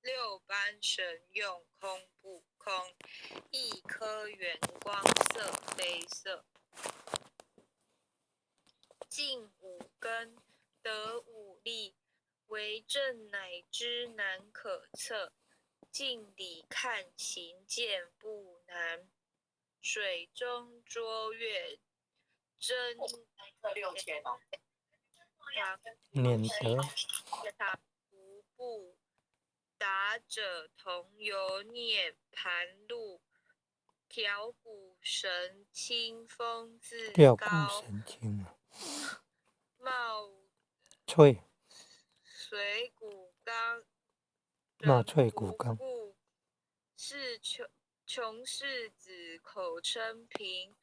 六般神用空不空，一颗圆光色非色。尽五根，得五力，为正乃知难可测。镜里看行见不难，水中捉月真念得常无不达者同游涅盘路，调鼓神清风自调鼓高，神清啊，冒翠水骨刚，冒翠人骨刚，不顾，是穷士子口称平，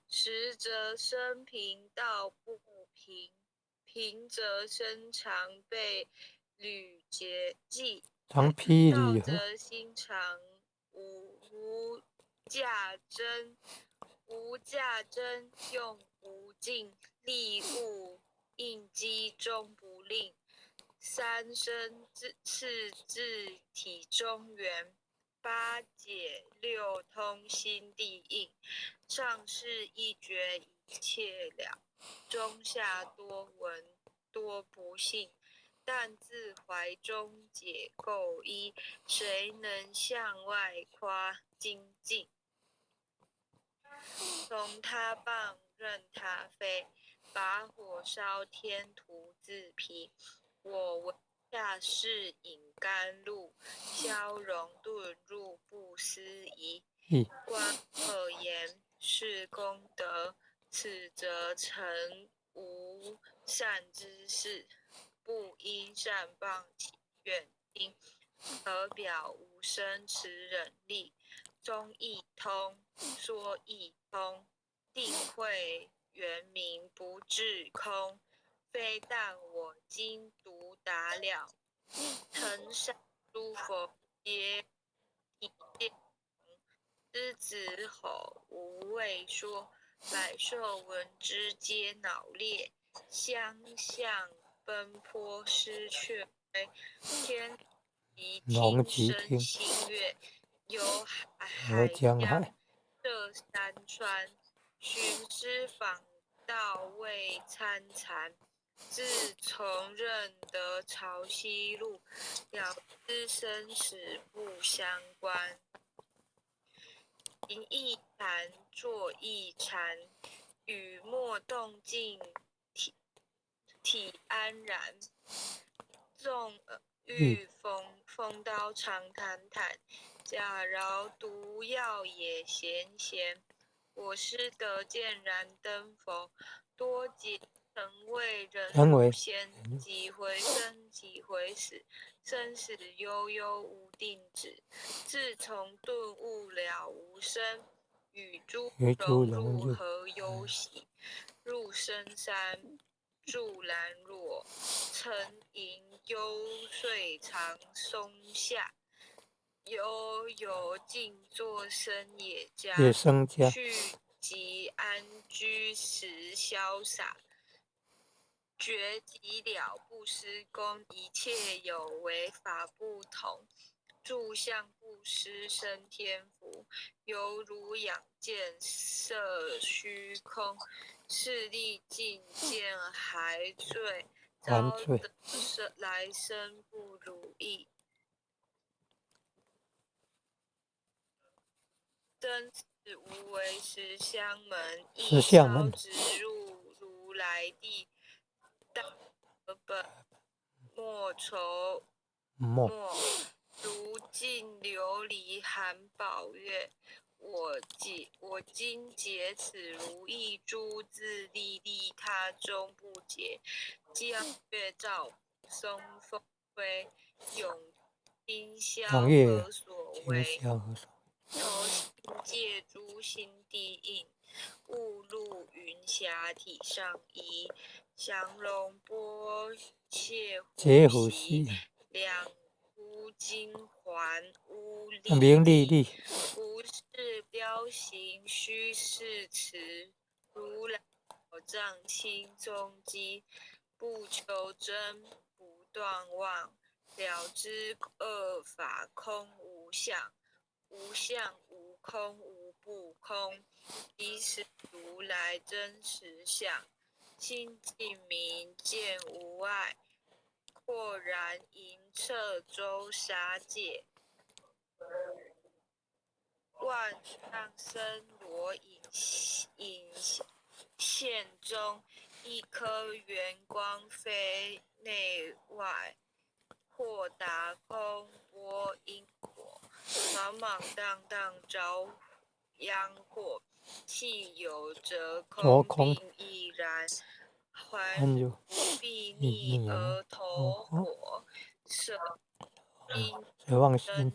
实则生平道不平，平则身常被屡劫记，常披道履则心常无价真，无价真用无尽，利物应机终不令。三生次至体中原，八解六通心地应。上士一绝一切了，中下多闻多不信。但自怀中解构一，谁能向外夸精进？从他棒任他飞，把火烧天徒自劈。我闻下士饮甘露，消融遁入不思议。观二言是功德，此则成无善之事。不因善谤起怨心，而表无生持忍力。中亦通，说亦通，定慧圆明不至空。非但我今独达了，腾上诸佛皆已见。狮子吼无畏说，百兽闻之皆脑裂，相向奔波失却飞。天龙听声其听，心悦，有河海洋江海，涉山川，寻师访道未参禅。自从认得潮汐路，了知生死不相关。行一禅，坐一禅，语默动静，体安然。纵欲风刀长谈谈，假饶毒药也闲闲。我师得见燃灯佛，多劫曾为人如仙。几回生，几回死，生死悠悠无定止。自从顿悟了无生，与诸融入何忧喜？入深山，住兰若，沉吟幽邃藏松下。悠游静坐生野家，去即安居时潇洒。觉极了不施功，一切有为法不同。住相不施生天福，犹如仰见色虚空。视力尽见还罪，遭得来生不如意。生死无为十相门，一朝直入如来地。大本莫愁莫，如镜琉璃含宝月。我今解此如意珠，自利他终不竭。江月照松风飞，永今宵何所为？头心借诸心地应，雾露云霞体上移。降龙波切呼吸，两忽金环乌历历。不是彪形虚是词，如来宝藏清踪迹。不求真，不断妄，了知二法空无相，无相无空无不空，即是如来真实相。心净明见无碍，豁然银彻周沙界。万象生罗影现中，一颗圆光非内外，豁达空波因果，茫茫荡荡着殃祸，气有则空，并亦然。还如必逆而投火，舍心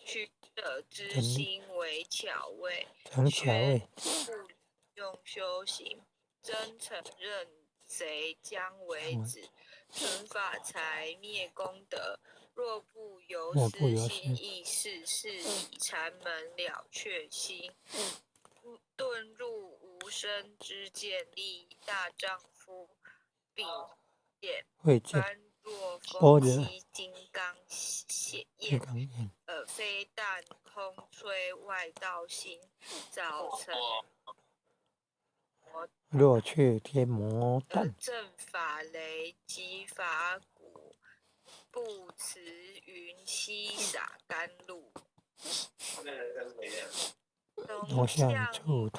取者之心为巧味，全不用修行，真承认贼将为子，存法财灭功德。若不由私心意识，是以禅门了却心，遁入无生之见，立大丈夫，并见般若风起金刚显焰，非但空摧外道心，早成若却天魔断，正法雷及法鼓，不辞云溪洒甘露。龙象处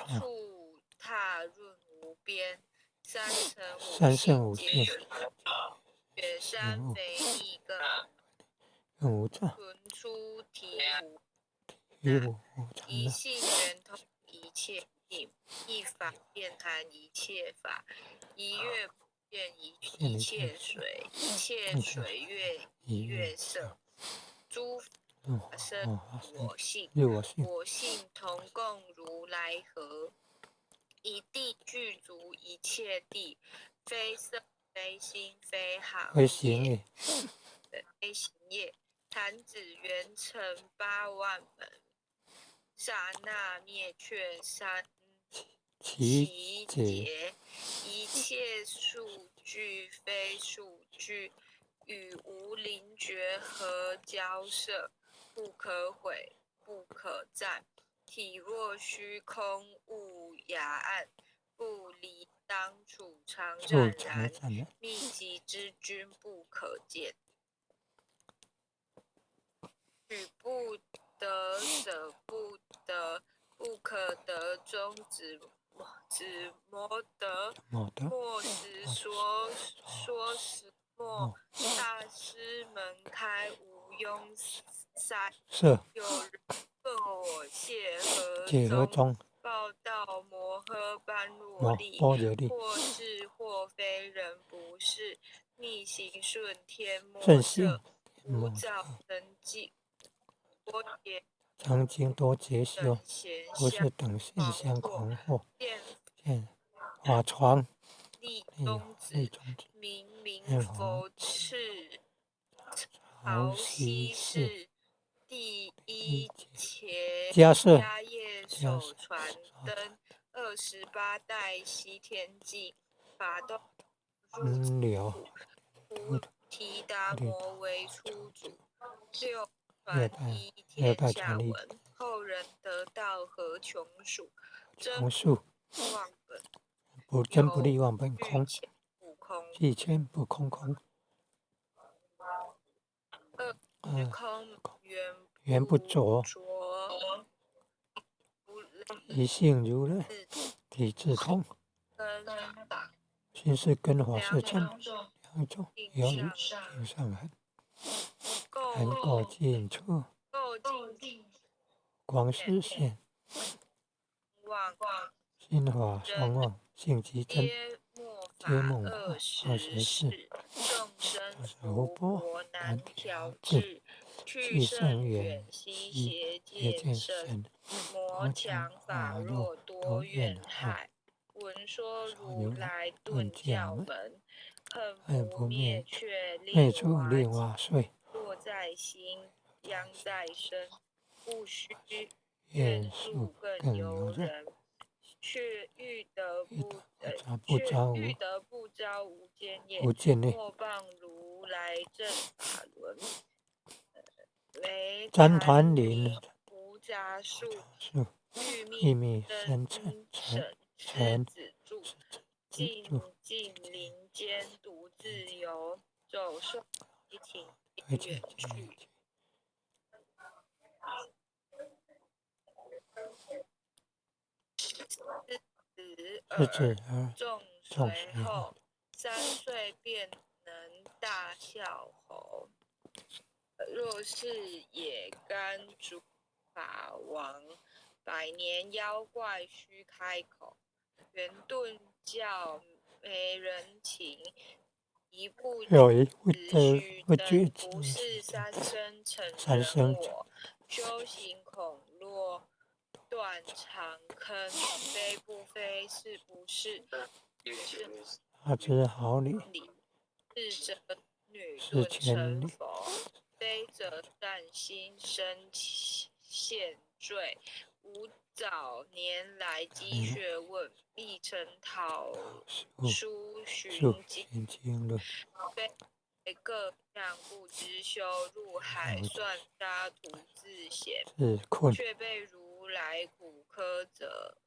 踏润无边，三乘五线雪山肥力更存出醍醐一性圆通一切性，一法遍含一切法，一月不见一切水，一切水月一月色。诸法生我性，我性同共如来河，一地具足一切地，非色非心非行业，非行业。弹指圆成8万门，刹那灭却三其劫。一切数据非数据，与无灵觉合交涉，不可毁，不可占。体若虚空物崖岸，不离当处常湛然。秘籍之君不可见，取不得舍不得，不可得中只摩得。末时说时末，大师门开无庸塞。有人问我解何中，报道摩诃般若力，或是或非人不是，逆行顺天末设，无造成绩。常经多劫修，不是等现象狂惑，见法床立中子，明明佛赤潮汐是第一迦叶手传灯，28代西天记，法动入菩提达摩为初祖，六传一天下文，后人得道何穷数，真不立忘本空，具前不空空。空缘不着，一性如来，体自通。心是根法是真，两种有余性上痕，含垢尽处，光是现。心法双旺，性即真，皆末法20事，众生福薄难调制，去甚远兮邪见深，魔强法弱多怨害。闻说如来顿教门，恨不灭却令瓦碎。若在心，殃在身，不须愿速更由人。却欲得不招无间业。莫谤如来正法轮。雷坛林无杂树，玉密深沉狮子住。静静林间独自游，走兽离情远去。狮子众随后，3岁便能大笑吼。若是也甘主法王，100年妖怪须开口。圆顿教没人情，一步须登，不是3生成人我。修行恐落断肠坑，非不非，是不是？他知好理，是则女顿成佛，非则善心生现罪。吾早年来积学问，历程讨书寻经论，非各项不知修，入海算沙徒自险。却被如来骨科者，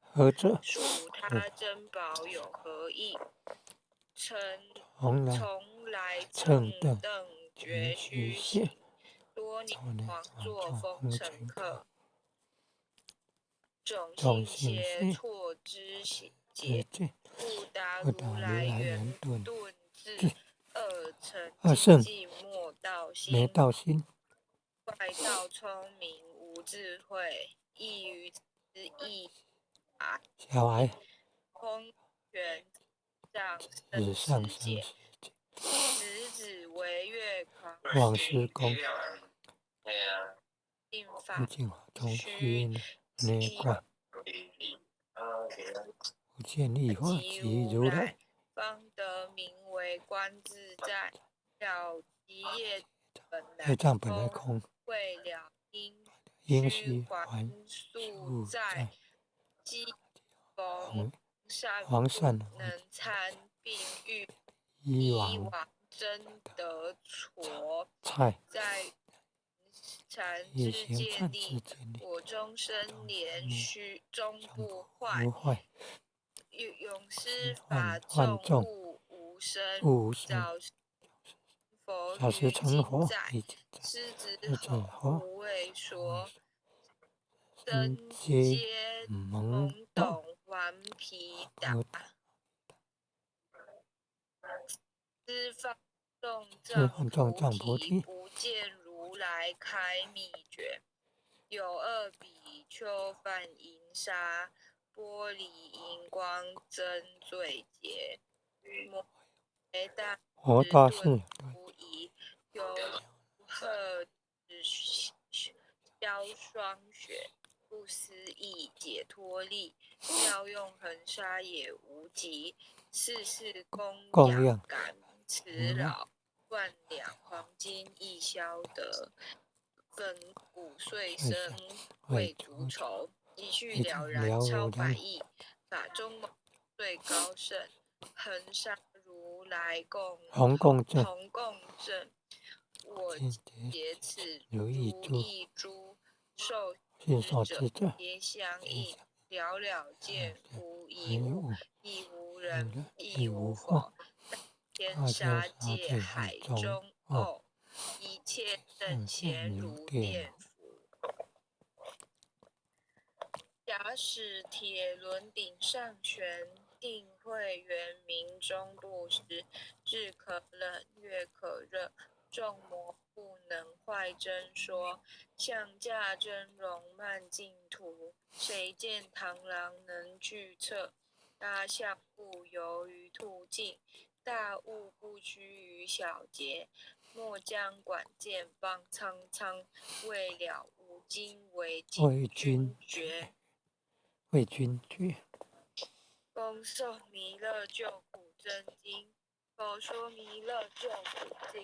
属他珍宝有何益？从来正等觉虚行，多年枉作风尘客。种姓邪错知解，不达如来圆顿智。二乘寂莫道心，外道聪明无智慧，异于此异小孩空权上生世界，子为月狂往师公定法虚内观，不见异化即如来，方得名为观自在。了其业本来空，未了因须还宿在。积逢善不能参，并欲以往真得矬。在禅之戒力，我终身连续终不坏。永施法众悟无生，早时成佛已经在。狮子吼无畏说，身皆懵懂顽皮打。知放众藏菩提，不见如来开密诀。有2比丘犯银沙，玻璃银光增罪劫。摩大士不疑，有鹤消霜雪，不思议解脱力。妙用恒沙也无极，世事供养感慈老。10000两黄金亦消得，亘古岁生未足愁。一句了然超百亿，法中最高胜。恒沙如来同共振，我劫此如意珠，受持者皆相应。了了见，无一物，亦无人，亦无佛。天沙界海中偶，一切圣贤如电斧。假使铁轮顶上悬，定慧圆明中不实。日可冷，月可热，众魔不能坏真说。象驾真容漫净土，谁见螳螂能拒策？大象不游于途径，大悟不拘于小节。莫将管见放苍苍，未了无今为君绝。恭诵弥勒救苦真经。佛说弥勒救苦经，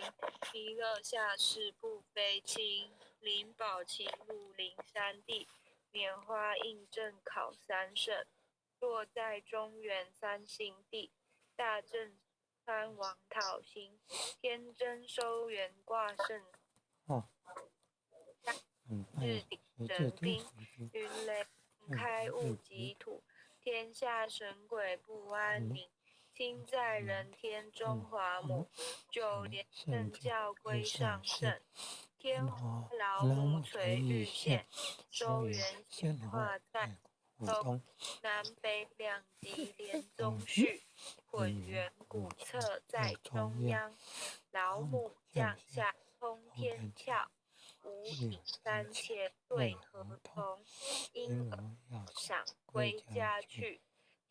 弥勒下世不非轻。灵宝齐入灵山地，拈花印证考三圣。若在中原三星地，大正川王讨兴，天真收元卦盛。日鼎神兵，云雷开物及土，天下神鬼不安宁。亲在人天中华母，九连圣教归上圣。天花老母垂玉线，收元显化在东。南北两极连宗序，混元古册在中央。老母降下通天窍，无影三切对合同。婴儿赏归家去，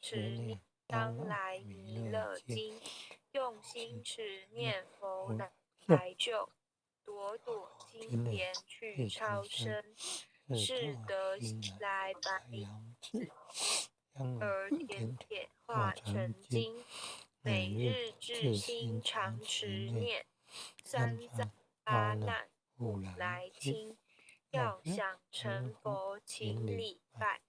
持念当来弥勒经。用心持念佛来救，朵朵金莲去超生。是得来白子，而点点化成金。每日至心常持念，三灾八难不来侵。要想成佛请礼拜，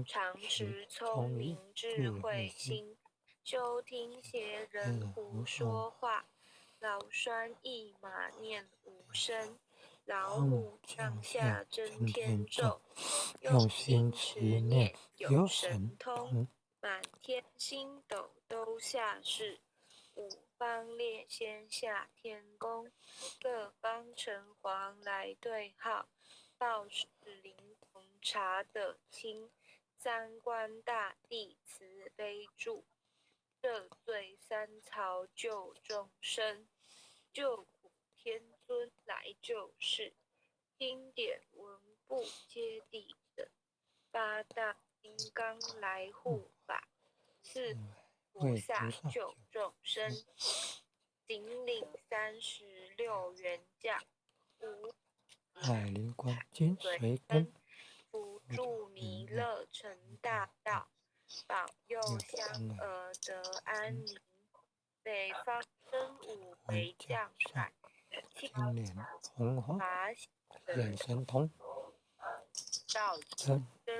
常持聪明智慧心。休听邪人胡说话，老栓一马念无声。老母降下真天咒，用心持念有神通。满天星斗都下世，五方列仙下天宫。各方城隍来对号，道士灵童查得清。三官大帝慈悲助，赦罪三曹救众生。救苦天尊来救世，经典文部皆地等。八大金刚来护法，四菩萨救众生。顶领36员将，五海灵光金随根，辅助弥勒成大道，保佑香儿得安宁。北方真武为将帅，青莲红花眼神通，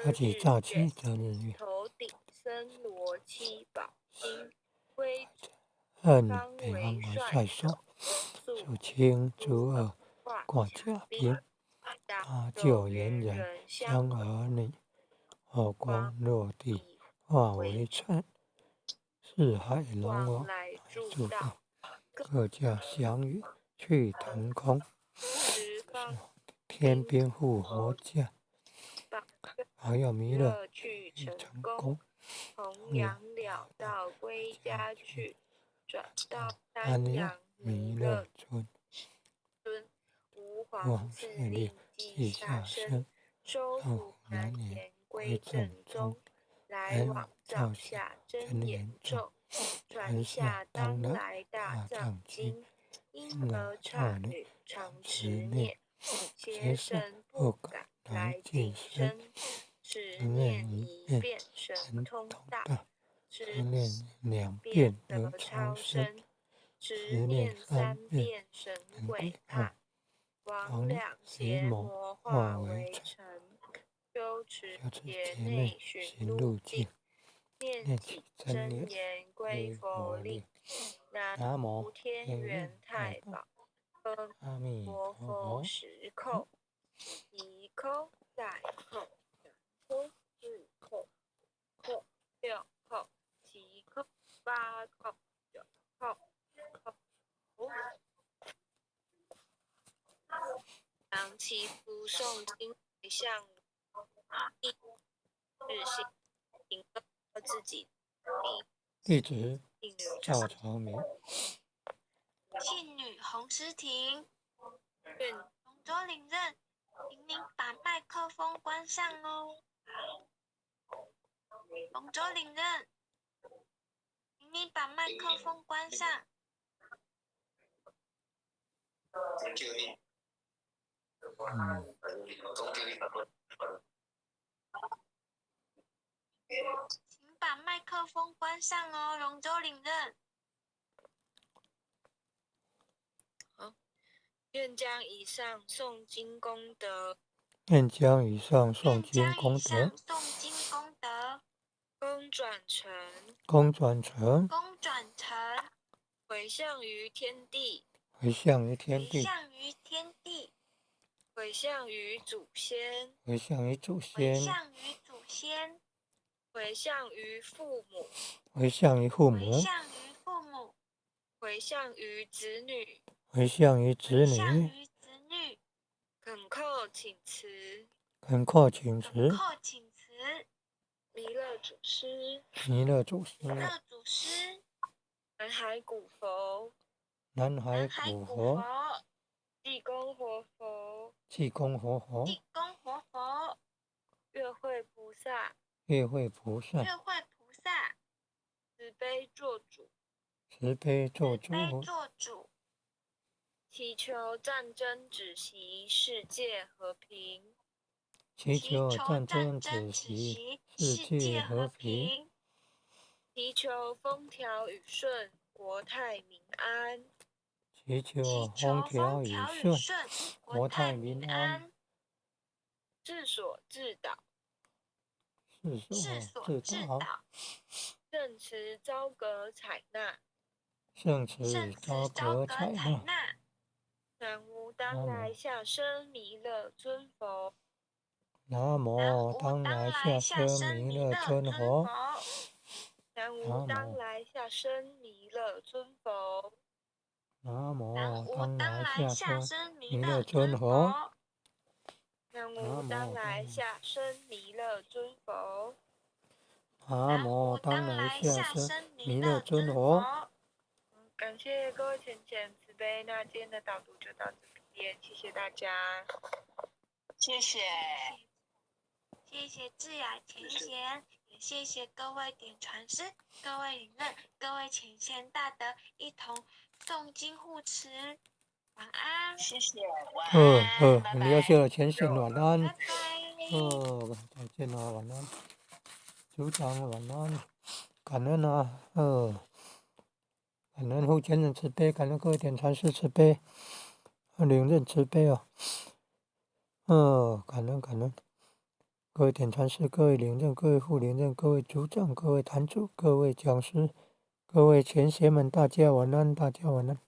而且早期的日月，头顶森罗七宝金，徽二女北方为帅首，肃清诸恶挂甲兵，搭救猿人香儿女，后光落地化为尘。四海龙王来助道，各驾祥云去腾空。天兵护佛驾，保佑弥勒去成功。弘扬了道归家去，转到丹阳弥勒尊。吾皇赐令记下生，收服南阎归正宗。来往造下真言咒，传下当来大藏经。婴儿刹女常持念，邪神不敢来近身。持念一遍神通大，持念2遍得超生。持念3遍神鬼怕，魍魉邪魔化为尘。修持劫内寻路径，念起真言归佛令。南无天元太保，阿弥陀佛10叩，1叩再叩，2叩4叩5叩6叩7叩8叩9叩当祈福诵经回向一日行，请自己弟子赵朝明，信女洪诗婷，龙舟领任，请您把麦克风关上哦。龙舟领任，请你把麦克风关上。请把麦克风关上哦，龙舟领任。愿将以上诵经功德，愿将以上诵经功德，公转成，公转成，公转成，回向于天地，回向于天回地，向于天地，回向于祖先，回向于祖回先，向于祖先，回向于父母，回向于父回母，向于父母，回向于子女，回向于子回向女，于子女，恳叩请辞，恳叩请恳辞，叩请辞，弥勒祖师，弥勒祖师，弥勒祖师，南海古佛，南海南海古古佛，佛，济公活佛，济公活佛，济公活佛，月慧菩萨，月慧菩萨，月慧菩萨，慈悲做主，慈悲做慈悲主，做主，祈求战争止息，世界和平，祈祈求战求战争争止息，止息，世世界界和和平，平，祈求风调雨顺，国泰民安，祈求祈求风调雨风调雨顺，顺，国国泰泰民民安，安，治所治导，世世所所治导，治导，圣慈昭格采纳，圣圣慈昭慈昭格格采采纳。纳。南无当南来无下生弥勒尊佛，南南无无当来当来下生下生弥勒弥勒尊佛，尊佛，南无南无当来下生弥勒尊佛，南南无无当来当来下生下生弥弥勒勒尊佛，尊佛，南南无无当当来下生弥勒尊佛，南南无无当当来来下下生生弥弥勒勒尊尊佛。佛。感谢各位浅浅慈悲，那今天的导读就到这边，谢谢大家。谢谢，谢谢智雅前贤，也谢谢各位点传师、各位领任、各位浅贤大德一同诵经护持。晚安，谢谢，晚安，你要谢了前贤晚安。拜拜。再见了，晚安。组长晚安，感恩啊，感恩护前人慈悲，感恩各位点传师慈悲，领任慈悲感恩感恩。各位点传师、各位领任、各位副领任、各位组长、各位坛主、各位讲师、各位前贤们，大家晚安，大家晚安。